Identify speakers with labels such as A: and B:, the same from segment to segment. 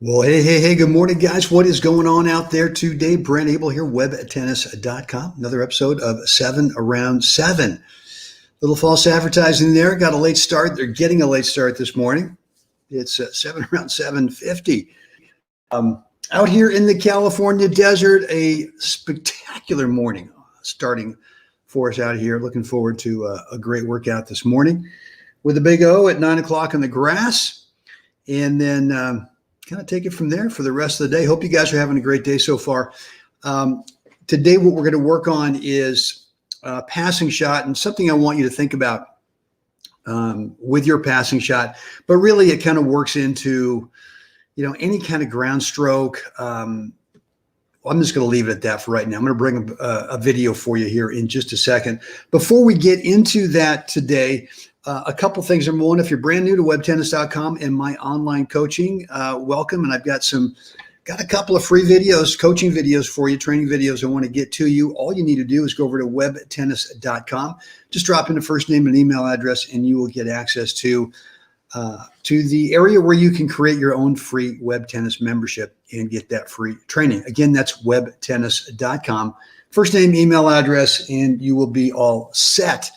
A: Well, hey, good morning, guys. What is going on out there today? Brent Abel here, webtennis.com. Another episode of 7 Around 7. Little false advertising there. Got a late start. They're getting a late start this morning. It's 7 around 7:50. Out here in the California desert, a spectacular morning starting for us out here. Looking forward to a great workout this morning with a big O at 9 o'clock on the grass. And then kind of take it from there for the rest of the day. Hope you guys are having a great day so far. Today, what we're going to work on is passing shot, and something I want you to think about with your passing shot. But really, it kind of works into, any kind of ground stroke. I'm just going to leave it at that for right now. I'm going to bring a video for you here in just a second. Before we get into that today, a couple things. Number one, if you're brand new to webtennis.com and my online coaching, welcome. And I've got a couple of free videos, coaching videos for you, training videos I want to get to you. All you need to do is go over to webtennis.com. Just drop in a first name and email address, and you will get access to the area where you can create your own free web tennis membership and get that free training. Again, that's webtennis.com. First name, email address, and you will be all set.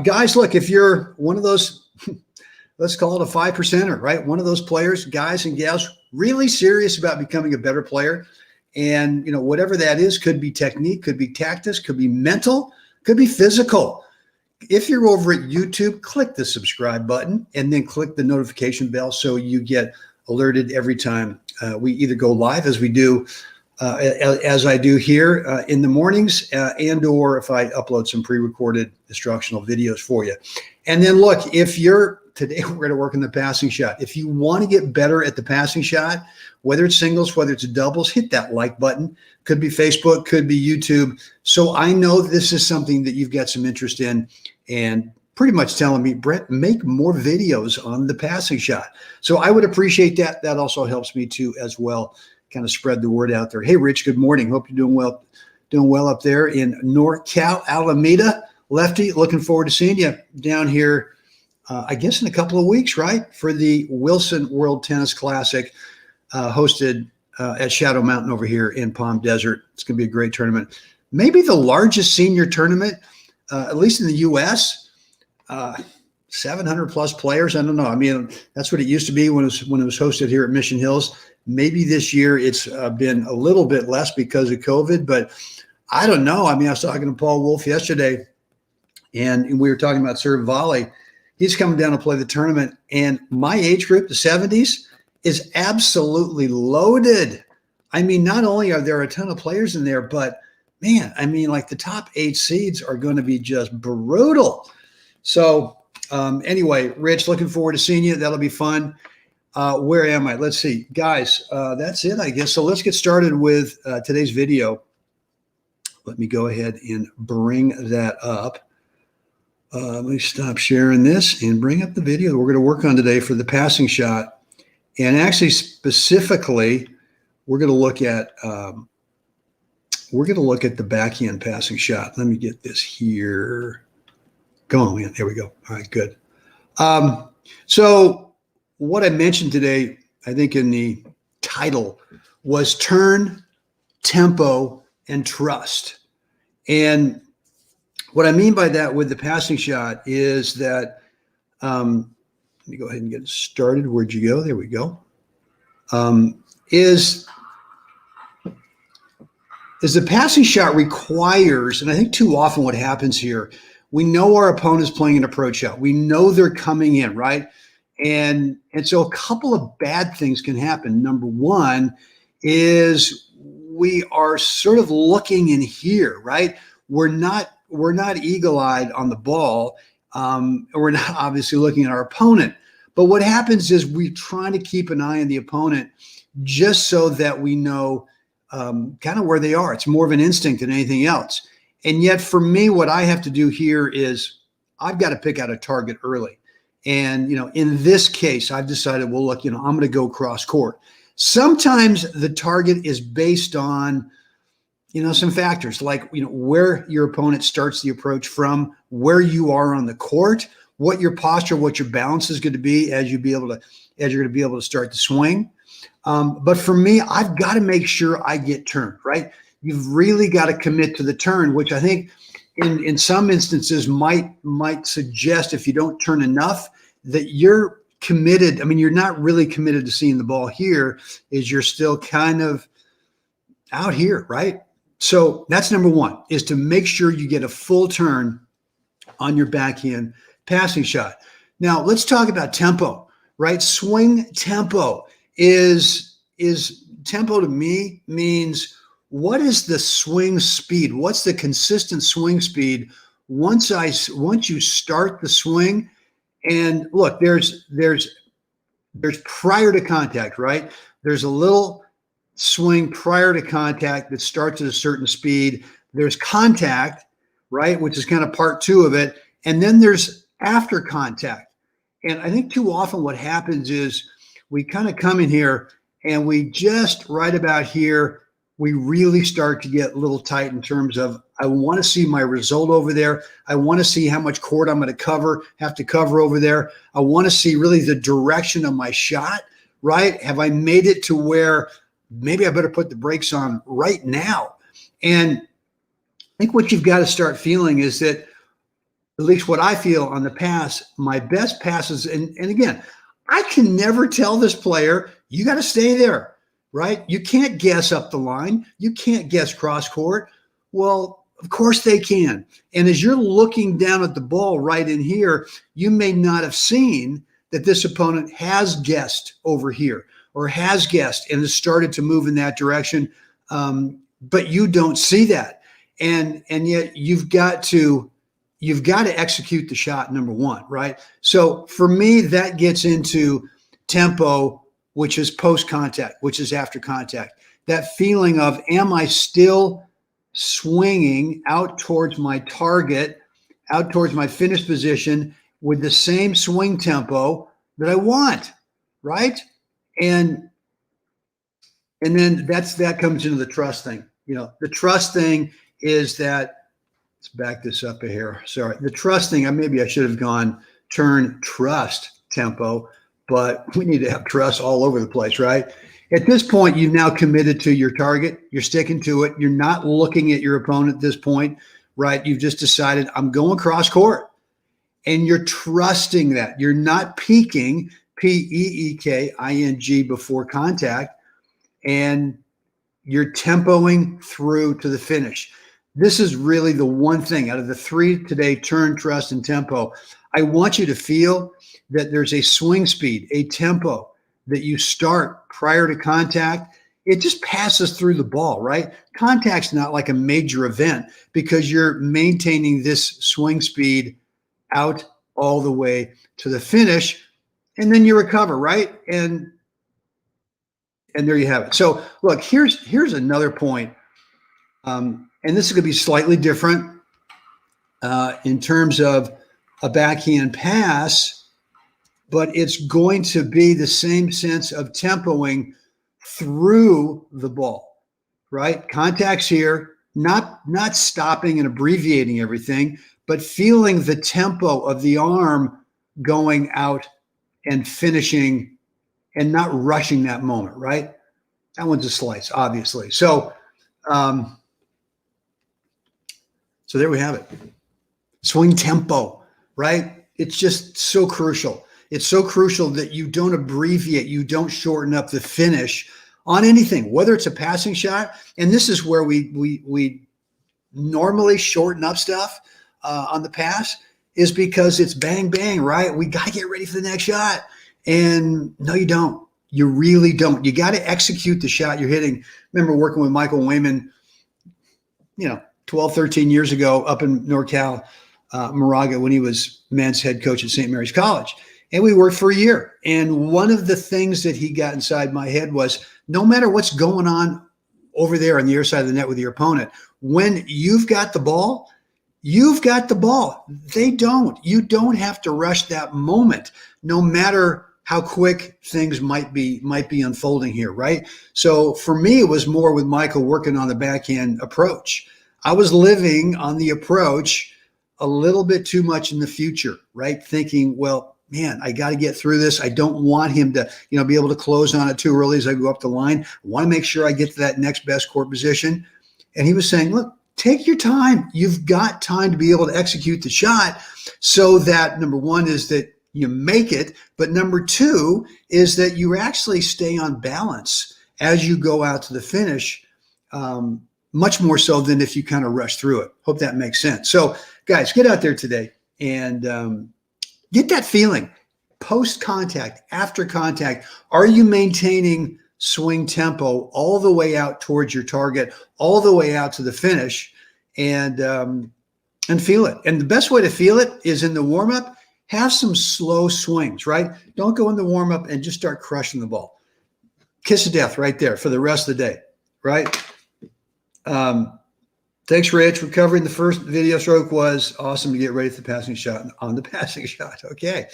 A: Guys, look, if you're one of those, let's call it a 5%er, right? One of those players, guys and gals, really serious about becoming a better player. And, whatever that is, could be technique, could be tactics, could be mental, could be physical. If you're over at YouTube, click the subscribe button and then click the notification bell so you get alerted every time we either go live, as we do, as I do here in the mornings, and or if I upload some pre-recorded instructional videos for you. And then look, today we're going to work on the passing shot. If you want to get better at the passing shot, whether it's singles, whether it's doubles, hit that like button. Could be Facebook, could be YouTube. So I know this is something that you've got some interest in, and pretty much telling me, Brent, make more videos on the passing shot. So I would appreciate that. That also helps me too as well. Kind of spread the word out there. Hey, Rich, good morning. Hope you're doing well up there in NorCal, Alameda. Lefty, looking forward to seeing you down here, I guess in a couple of weeks, right? For the Wilson World Tennis Classic hosted at Shadow Mountain over here in Palm Desert. It's going to be a great tournament. Maybe the largest senior tournament, at least in the U.S., 700 plus players. I don't know. I mean, that's what it used to be when it was hosted here at Mission Hills. Maybe this year it's been a little bit less because of COVID, but I don't know. I mean, I was talking to Paul Wolf yesterday, and we were talking about serve volley. He's coming down to play the tournament, and my age group, the 70s, is absolutely loaded. I mean, not only are there a ton of players in there, but man, I mean, like the top 8 seeds are going to be just brutal. So anyway, Rich, looking forward to seeing you. That'll be fun. Where am I? Let's see. Guys, that's it, I guess. So let's get started with today's video. Let me go ahead and bring that up. Let me stop sharing this and bring up the video that we're going to work on today for the passing shot. And actually, specifically, we're going to look at the backhand passing shot. Let me get this here. Come on, man. There we go. All right, good. So what I mentioned today, I think in the title, was turn, tempo, and trust. And what I mean by that with the passing shot is that, let me go ahead and get it started. Where'd you go? There we go. Is the passing shot requires, and I think too often what happens here, we know our opponent's playing an approach shot. We know they're coming in, right? And so a couple of bad things can happen. Number one is we are sort of looking in here, right? We're not eagle-eyed on the ball. We're not obviously looking at our opponent. But what happens is we're trying to keep an eye on the opponent just so that we know kind of where they are. It's more of an instinct than anything else. And yet for me, what I have to do here is I've got to pick out a target early. And, in this case, I've decided, well, look, I'm going to go cross court. Sometimes the target is based on, some factors like, where your opponent starts the approach from, where you are on the court, what your posture, what your balance is going to be as you're going to be able to start the swing. But for me, I've got to make sure I get turned, right? You've really got to commit to the turn, which I think in some instances might suggest, if you don't turn enough, that you're committed. I mean, you're not really committed to seeing the ball here, is you're still kind of out here, right? So that's number one, is to make sure you get a full turn on your backhand passing shot. Now let's talk about tempo, right? Swing tempo is tempo to me means, what is the swing speed? What's the consistent swing speed once you start the swing? And look, there's prior to contact, right? There's a little swing prior to contact that starts at a certain speed. There's contact, right, which is kind of part two of it. And then there's after contact. And I think too often what happens is we kind of come in here and we just right about here, we really start to get a little tight in terms of, I want to see my result over there. I want to see how much court I'm going to have to cover over there. I want to see really the direction of my shot, right? Have I made it to where maybe I better put the brakes on right now? And I think what you've got to start feeling is that, at least what I feel on the pass, my best passes, and again, I can never tell this player, you got to stay there, right? You can't guess up the line. You can't guess cross court. Well, of course they can. And as you're looking down at the ball right in here, you may not have seen that this opponent has guessed over here or has guessed and has started to move in that direction. But you don't see that. And yet you've got to execute the shot, number one, right? So for me, that gets into tempo, which is post-contact, which is after contact. That feeling of, am I still swinging out towards my target, out towards my finish position with the same swing tempo that I want, right? And then that comes into the trust thing. You know, the trust thing is that, let's back this up here. Sorry. The trust thing, maybe I should have gone turn trust tempo, but we need to have trust all over the place, right? At this point, you've now committed to your target. You're sticking to it. You're not looking at your opponent at this point, right? You've just decided, I'm going cross court. And you're trusting that. You're not peeking, P-E-E-K-I-N-G, before contact. And you're tempoing through to the finish. This is really the one thing out of the three today, turn, trust, and tempo. I want you to feel that there's a swing speed, a tempo that you start prior to contact. It just passes through the ball, right? Contact's not like a major event because you're maintaining this swing speed out all the way to the finish, and then you recover, right? And there you have it. So look, here's another point. And this is going to be slightly different in terms of a backhand pass, but it's going to be the same sense of tempoing through the ball, right? Contact's here, not stopping and abbreviating everything, but feeling the tempo of the arm going out and finishing and not rushing that moment, right? That one's a slice, obviously. So there we have it. Swing tempo, right? It's just so crucial. It's so crucial that you don't abbreviate, you don't shorten up the finish on anything, whether it's a passing shot. And this is where we normally shorten up stuff on the pass, is because it's bang, bang, right? We got to get ready for the next shot. And no, you don't. You really don't. You got to execute the shot you're hitting. Remember working with Michael Wayman, 12, 13 years ago up in NorCal, Moraga, when he was men's head coach at St. Mary's College. And we worked for a year. And one of the things that he got inside my head was, no matter what's going on over there on the other side of the net with your opponent, when you've got the ball, you've got the ball. They don't. You don't have to rush that moment, no matter how quick things might be unfolding here, right? So for me, it was more with Michael working on the backhand approach. I was living on the approach a little bit too much in the future, right? Thinking, well, man, I got to get through this. I don't want him to, be able to close on it too early as I go up the line. I want to make sure I get to that next best court position. And he was saying, look, take your time. You've got time to be able to execute the shot so that number one is that you make it, but number two is that you actually stay on balance as you go out to the finish, much more so than if you kind of rush through it. Hope that makes sense. So guys, get out there today and get that feeling post contact, after contact. Are you maintaining swing tempo all the way out towards your target, all the way out to the finish, and feel it? And the best way to feel it is in the warm up. Have some slow swings, right? Don't go in the warm up and just start crushing the ball. Kiss of death right there for the rest of the day, right? Thanks, Rich, for covering the first video stroke. Was awesome to get ready for the passing shot on the passing shot. Okay.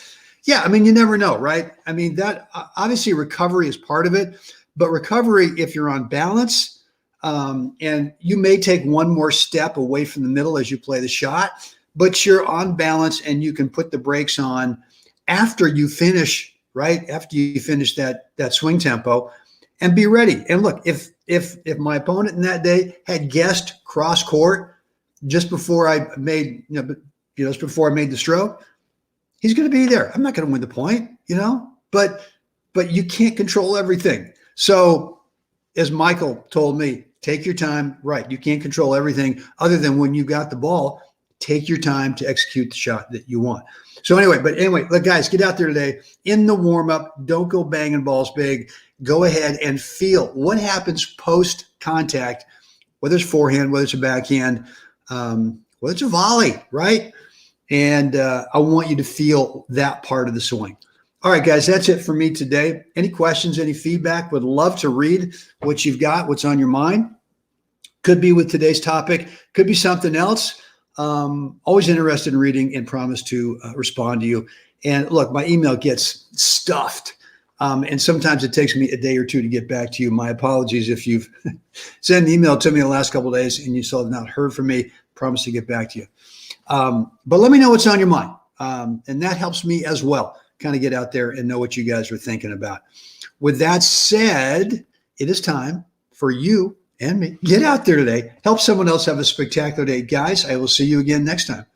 A: Yeah, I mean, you never know, right? I mean, that obviously recovery is part of it, but recovery, if you're on balance, and you may take one more step away from the middle as you play the shot, but you're on balance and you can put the brakes on after you finish, right? After you finish that swing tempo and be ready. And look, if my opponent in that day had guessed cross court just before I made, just before I made the stroke, he's going to be there. I'm not going to win the point, but you can't control everything. So as Michael told me, take your time, right? You can't control everything other than when you got the ball. Take your time to execute the shot that you want. So anyway, look, guys, get out there today in the warm-up. Don't go banging balls big. Go ahead and feel what happens post-contact, whether it's forehand, whether it's a backhand, whether it's a volley, right? And I want you to feel that part of the swing. All right, guys, that's it for me today. Any questions, any feedback? Would love to read what you've got, what's on your mind. Could be with today's topic, could be something else. Always interested in reading and promise to respond to you. And look, my email gets stuffed. And sometimes it takes me a day or two to get back to you. My apologies if you've sent an email to me the last couple of days and you still have not heard from me. Promise to get back to you. But let me know what's on your mind. And that helps me as well, kind of get out there and know what you guys are thinking about. With that said, it is time for you and me. Get out there today. Help someone else have a spectacular day. Guys, I will see you again next time.